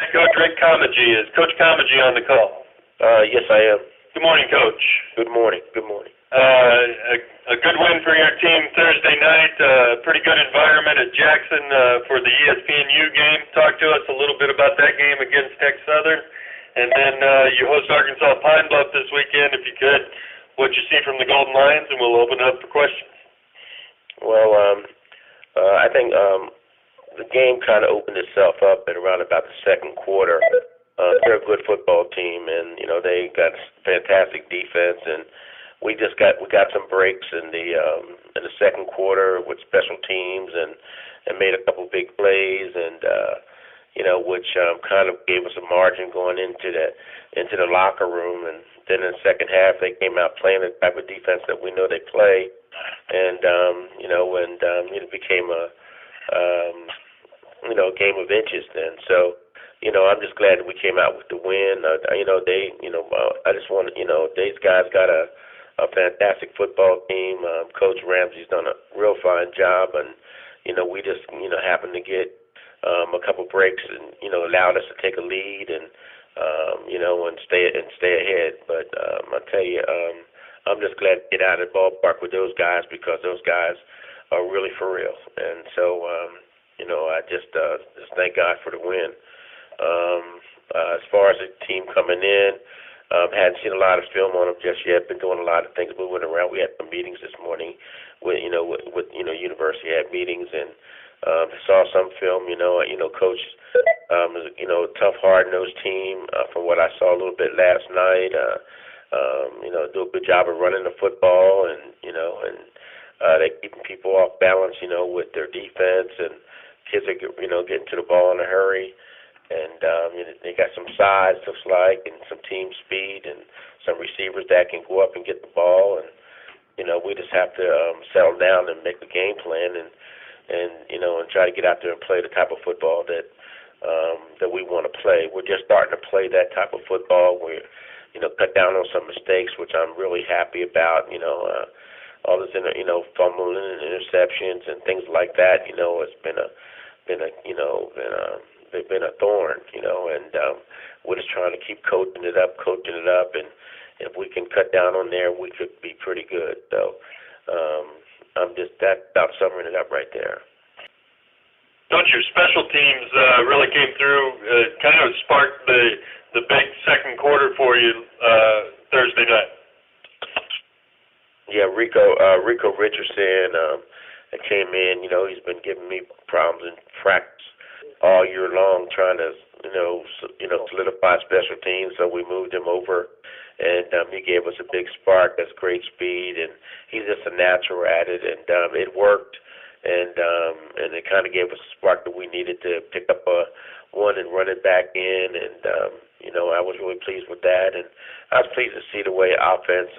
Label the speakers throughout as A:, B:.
A: Coach Rick Comegy. Is Coach Comegy on the call?
B: Yes, I am.
A: Good morning, Coach.
B: Good morning. Good morning.
A: A good win for your team Thursday night. Pretty good environment at Jackson for the ESPNU game. Talk to us a little bit about that game against Tech Southern. And then you host Arkansas Pine Bluff this weekend, if you could. What you see from the Golden Lions, and we'll open it up for questions.
B: Well, I think the game kind of opened itself up at around about the second quarter. They're a good football team, and they got fantastic defense, and we got some breaks in the second quarter with special teams, and made a couple big plays, and which kind of gave us a margin going into the locker room. And then in the second half, they came out playing the type of defense that we know they play, and it became a game of inches then. So, I'm just glad that we came out with the win. I just want these guys got a fantastic football team. Coach Ramsey's done a real fine job, and we just happened to get a couple breaks and allowed us to take a lead and stay ahead. But I tell you, I'm just glad to get out of the ballpark with those guys because those guys are really for real. And so I just thank God for the win. As far as the team coming in, hadn't seen a lot of film on them just yet. Been doing a lot of things, moving around. We had some meetings this morning with university had meetings and saw some film. Coach is a tough, hard-nosed team. From what I saw a little bit last night, do a good job of running the football, and they keeping people off balance. With their defense, and kids are getting to the ball in a hurry. And they got some size, looks like, and some team speed, and some receivers that can go up and get the ball. And we just have to settle down and make the game plan, and try to get out there and play the type of football that we want to play. We're just starting to play that type of football. We're cut down on some mistakes, which I'm really happy about. All this fumbling and interceptions and things like that. It's been a thorn, and we're just trying to keep coaching it up, and if we can cut down on there, we could be pretty good. So I'm just that about summing it up right there.
A: Coach, your special teams really came through, kind of sparked the big second quarter for you Thursday night.
B: Yeah, Rico Richardson came in. He's been giving me problems in practice all year long, trying to solidify special teams. So we moved him over, and he gave us a big spark. That's great speed, and he's just a natural at it, and it worked. And it kind of gave us a spark that we needed to pick up one and run it back in. And I was really pleased with that, and I was pleased to see the way offense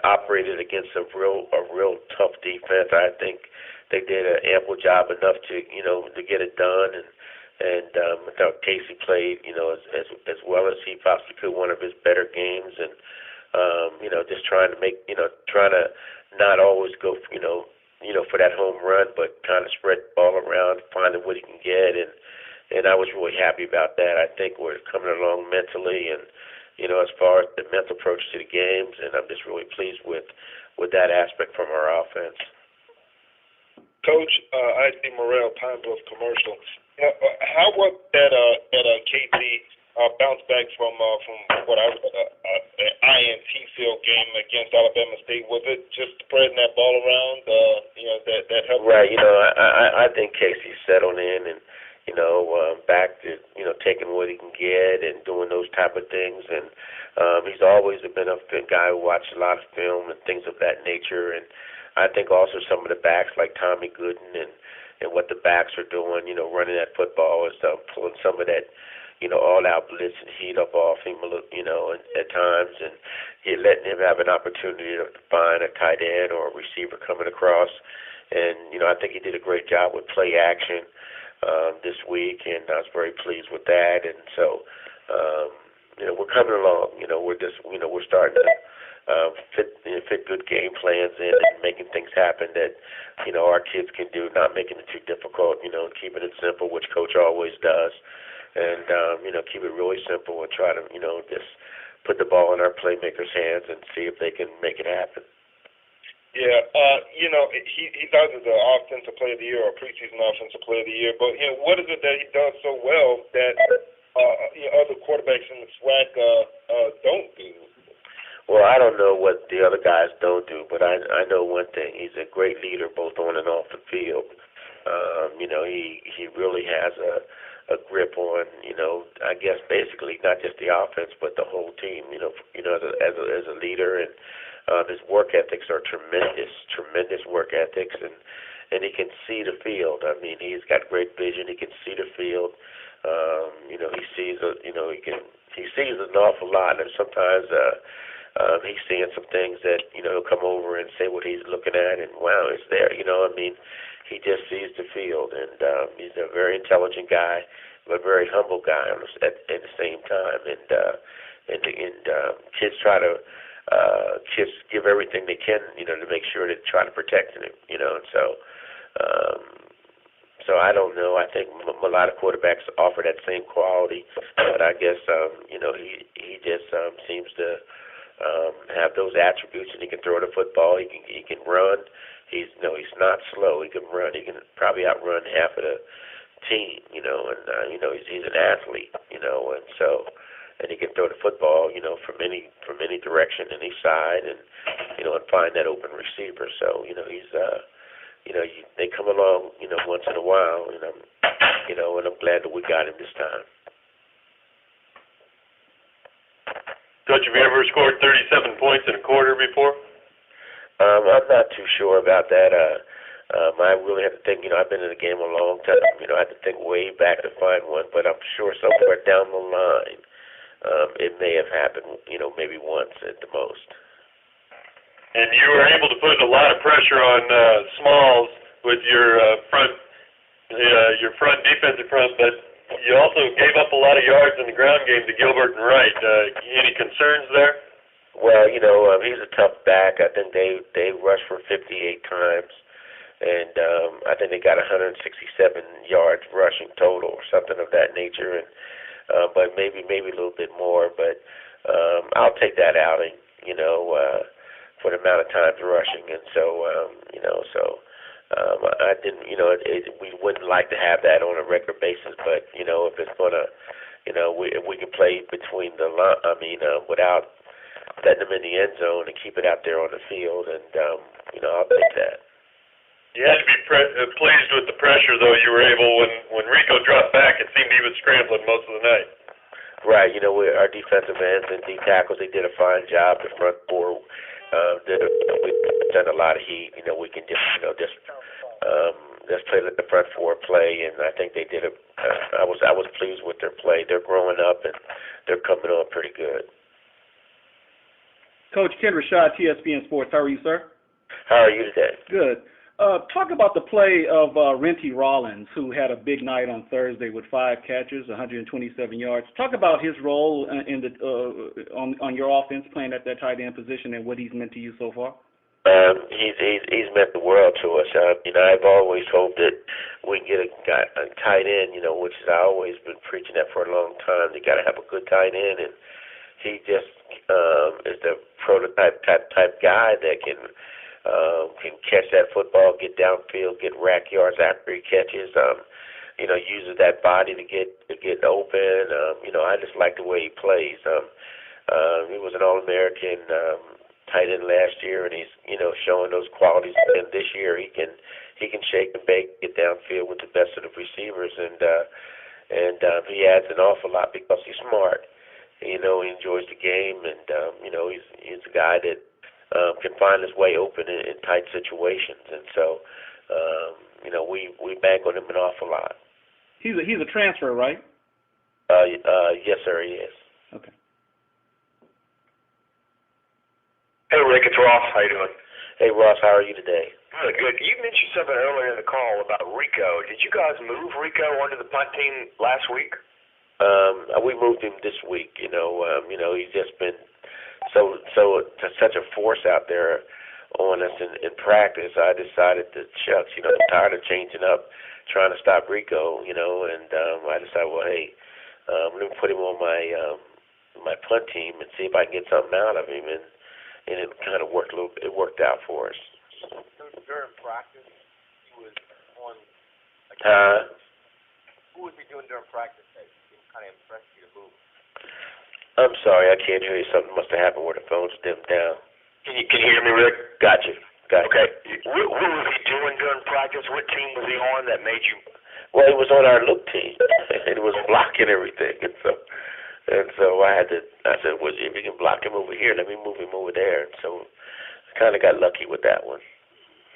B: operated against a real tough defense. I think they did an ample job enough to get it done, and I thought Casey played as well as he possibly could, one of his better games, and just trying to not always go for that home run, but kind of spread the ball around, finding what he can get, and I was really happy about that. I think we're coming along mentally, and as far as the mental approach to the games, and I'm just really pleased with that aspect from our offense.
C: Coach, I see Morrell, Pine Bluff commercial. How was that at KT bounce back from what I an INT field game against Alabama State? Was it just spreading that ball around? That helped.
B: Right. I think Casey settled in and back to taking what he can get and doing those type of things. And he's always been a guy who watched a lot of film and things of that nature. And I think also some of the backs like Tommy Gooden and what the backs are doing, running that football and stuff, pulling some of that, all-out blitz and heat up off him, at times, and letting him have an opportunity to find a tight end or a receiver coming across. And, I think he did a great job with play action this week, and I was very pleased with that. And so, we're coming along. We're starting to fit good game plans in and making things happen that, our kids can do, not making it too difficult, keeping it simple, which Coach always does. and keep it really simple and try to just put the ball in our playmakers' hands and see if they can make it happen.
C: Yeah, he's either the offensive player of the year or preseason offensive player of the year. But what is it that he does so well that other quarterbacks in the SWAC don't do?
B: Well, I don't know what the other guys don't do, but I know one thing: he's a great leader both on and off the field. He really has a grip on I guess basically not just the offense but the whole team. As a leader, and his work ethics are tremendous work ethics, and he can see the field. I mean, he's got great vision. He can see the field. He sees he sees an awful lot, and sometimes he's seeing some things that he'll come over and say what he's looking at, and wow, it's there. He just sees the field, and he's a very intelligent guy, but a very humble guy at the same time. And kids try to kids give everything they can, to make sure to try to protect him, And so I don't know. I think a lot of quarterbacks offer that same quality, but I guess he just seems to have those attributes, and he can throw the football. He can run. He's not slow. He can run. He can probably outrun half of the team, and he's an athlete, and so he can throw the football, from any direction, any side, and and find that open receiver. So he's they come along, once in a while, and I'm glad that we got him this time.
A: Coach, have you ever scored 37 points in a quarter before?
B: I'm not too sure about that. I really have to think. I've been in the game a long time. I have to think way back to find one, but I'm sure somewhere down the line, it may have happened. Maybe once at the most.
A: And you were able to put a lot of pressure on Smalls with your front defensive front, but you also gave up a lot of yards in the ground game to Gilbert and Wright. Any concerns there?
B: Well, he's a tough back. I think they rushed for 58 times, and I think they got 167 yards rushing total or something of that nature. And but maybe a little bit more. But I'll take that outing, for the amount of times rushing. And so, I didn't, we wouldn't like to have that on a regular basis. But if it's gonna, if we can play between the line, without letting them in the end zone and keep it out there on the field, and I'll take that.
A: You had to be pleased with the pressure, though. You were able, when Rico dropped back, it seemed he was scrambling most of the night.
B: Right. Our defensive ends and D tackles, they did a fine job. The front four we sent a lot of heat. We can just let the front four play, and I think they did I was pleased with their play. They're growing up, and they're coming on pretty good.
D: Coach Ken Rashad, TSPN Sports. How are you, sir?
B: How are you today?
D: Good. Talk about the play of Renty Rollins, who had a big night on Thursday with 5 catches, 127 yards. Talk about his role in on your offense, playing at that tight end position, and what he's meant to you so far.
B: He's meant the world to us. I've always hoped that we can get a tight end, which is I've always been preaching that for a long time. You got to have a good tight end, and he just is the prototype type guy that can catch that football, get downfield, get rack yards after he catches. Uses that body to get open. I just like the way he plays. He was an All-American tight end last year, and he's showing those qualities. And this year he can shake and bake, get downfield with the best of the receivers, and he adds an awful lot because he's smart. He enjoys the game, and he's a guy that can find his way open in tight situations, and so we bank on him an awful lot.
D: He's a transfer, right?
B: Yes, sir, he is.
D: Okay.
E: Hey, Rick, it's Ross. How you doing?
B: Hey, Ross, how are you today?
E: Good. You mentioned something earlier in the call about Rico. Did you guys move Rico onto the punt team last week?
B: We moved him this week. He's just been such a force out there on us in practice. I decided that shucks, I'm tired of changing up, trying to stop Rico, and I decided, well, hey, let me put him on my punt team and see if I can get something out of him, and it kind of worked it worked out for us.
E: During practice, he was on. Who was he doing during practice that kind of impressed you to move?
B: I'm sorry, I can't hear you. Something must have happened where the phone's dimmed down.
E: Can you hear me, Rick?
B: Gotcha.
E: Okay. What was he doing during practice? What team was he on that made you?
B: Well, he was on our look team. It was blocking everything, and so I said, well, if you can block him over here, let me move him over there. And so I kind of got lucky with that one.